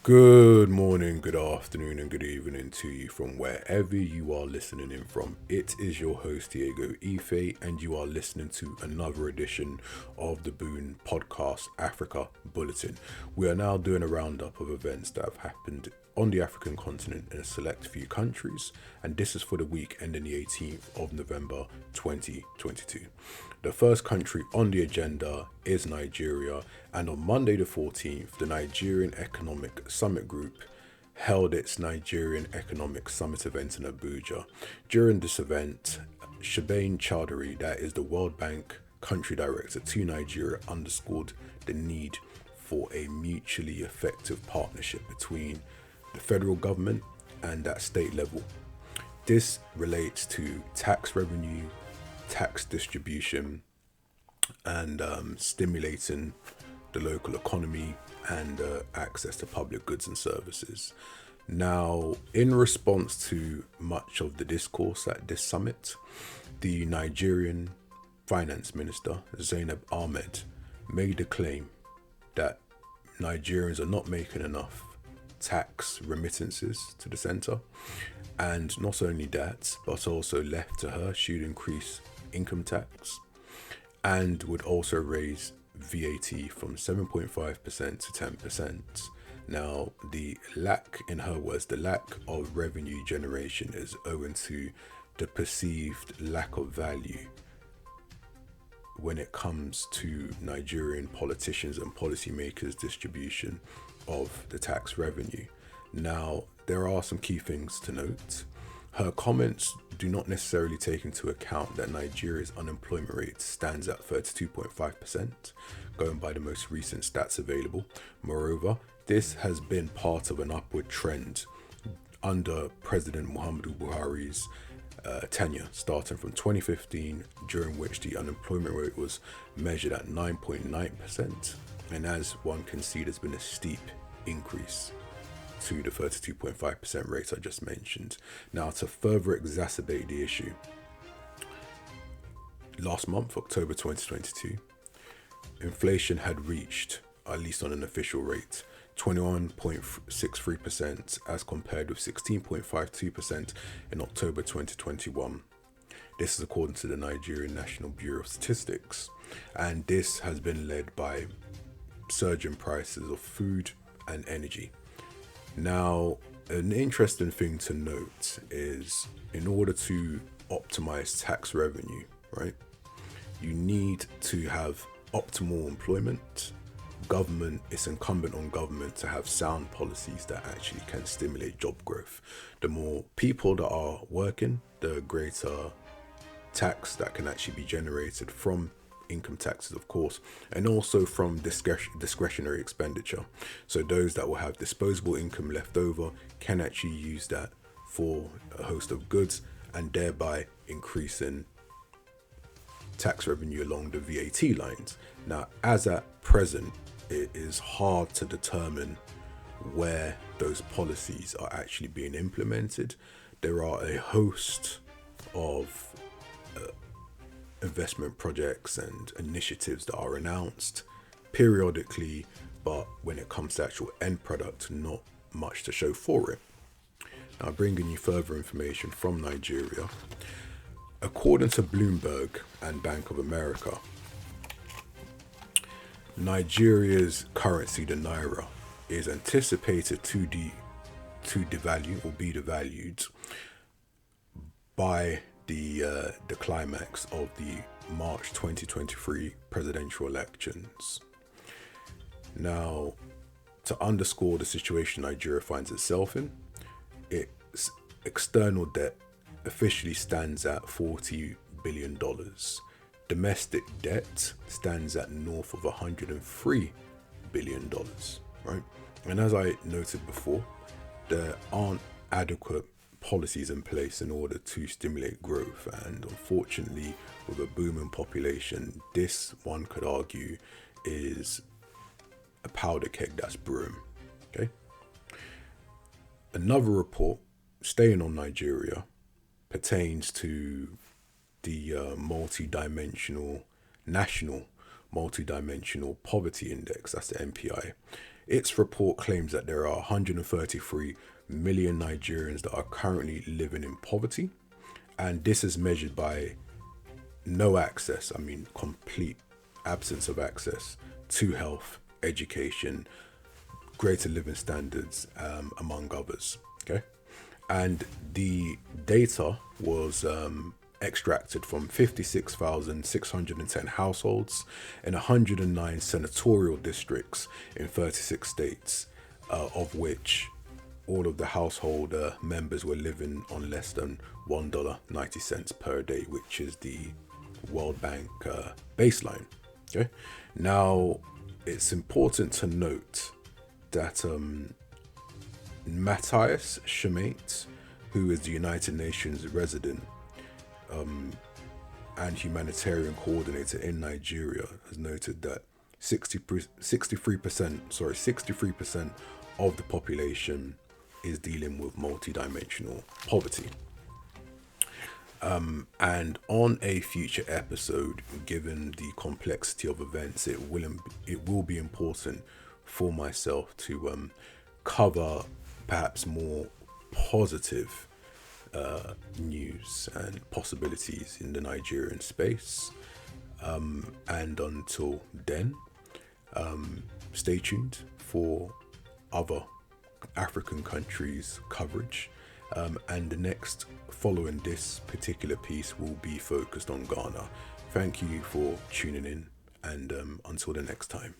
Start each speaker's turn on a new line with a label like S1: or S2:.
S1: Good morning, good afternoon, and good evening to you from wherever you are listening in from. It is your host, Diego Ife, and you are listening to another edition of the Boon podcast Africa Bulletin. We are now doing a roundup of events that have happened on the African continent in a select few countries, and this is for the week ending the 18th of November 2022. The first country on the agenda is Nigeria, and on Monday the 14th, the Nigerian Economic Summit Group held its Nigerian Economic Summit event in Abuja. During this event, Shebein Chowdhury, that is the World Bank country director to Nigeria, underscored the need for a mutually effective partnership between the federal government and at state level. This relates to tax revenue, tax distribution, and stimulating the local economy and access to public goods and services. Now, in response to much of the discourse at this summit, the Nigerian finance minister, Zainab Ahmed, made a claim that Nigerians are not making enough tax remittances to the centre, and not only that, but also left to her, she'd increase income tax and would also raise VAT from 7.5% to 10%. Now, the lack, in her words, the lack of revenue generation is owing to the perceived lack of value when it comes to Nigerian politicians and policymakers' distribution of the tax revenue. Now, there are some key things to note. Her comments do not necessarily take into account that Nigeria's unemployment rate stands at 32.5%, going by the most recent stats available. Moreover, this has been part of an upward trend under President Muhammadu Buhari's tenure, starting from 2015, during which the unemployment rate was measured at 9.9%. And as one can see, there's been a steep increase to the 32.5% rate I just mentioned. Now, to further exacerbate the issue, last month, October 2022, inflation had reached, at least on an official rate, 21.63% as compared with 16.52% in October 2021. This is according to the Nigerian National Bureau of Statistics, and this has been led by surging prices of food and energy. Now, an interesting thing to note is, in order to optimize tax revenue, right, you need to have optimal employment. It's incumbent on government to have sound policies that actually can stimulate job growth. The more people that are working, the greater tax that can actually be generated from income taxes, of course, and also from discretionary expenditure. So those that will have disposable income left over can actually use that for a host of goods, and thereby increasing tax revenue along the VAT lines. Now, as at present, it is hard to determine where those policies are actually being implemented. There are a host of investment projects and initiatives that are announced periodically, but when it comes to actual end product, not much to show for it. Now, bringing you further information from Nigeria, according to Bloomberg and Bank of America, Nigeria's currency, the naira, is anticipated to devalue or be devalued by the climax of the March 2023 presidential elections. Now, to underscore the situation Nigeria finds itself in, its external debt officially stands at $40 billion. Domestic debt stands at north of $103 billion, right? And as I noted before, there aren't adequate policies in place in order to stimulate growth, and unfortunately, with a booming population, this, one could argue, is a powder keg that's brewing. Okay. Another report, staying on Nigeria, pertains to the National Multidimensional Poverty Index, that's the MPI. Its report claims that there are 133 million Nigerians that are currently living in poverty, and this is measured by no access, I mean complete absence of access to health, education, greater living standards, among others. Okay, and the data was extracted from 56,610 households in 109 senatorial districts in 36 states, of which all of the household members were living on less than $1.90 per day, which is the World Bank baseline. Okay, now it's important to note that Matthias Schmate, who is the United Nations resident and humanitarian coordinator in Nigeria, has noted that 63% of the population is dealing with multidimensional poverty. And on a future episode, given the complexity of events, it will be important for myself to cover perhaps more positive news and possibilities in the Nigerian space. And until then, stay tuned for other African countries coverage. And the next following this particular piece will be focused on Ghana. Thank you for tuning in, and until the next time.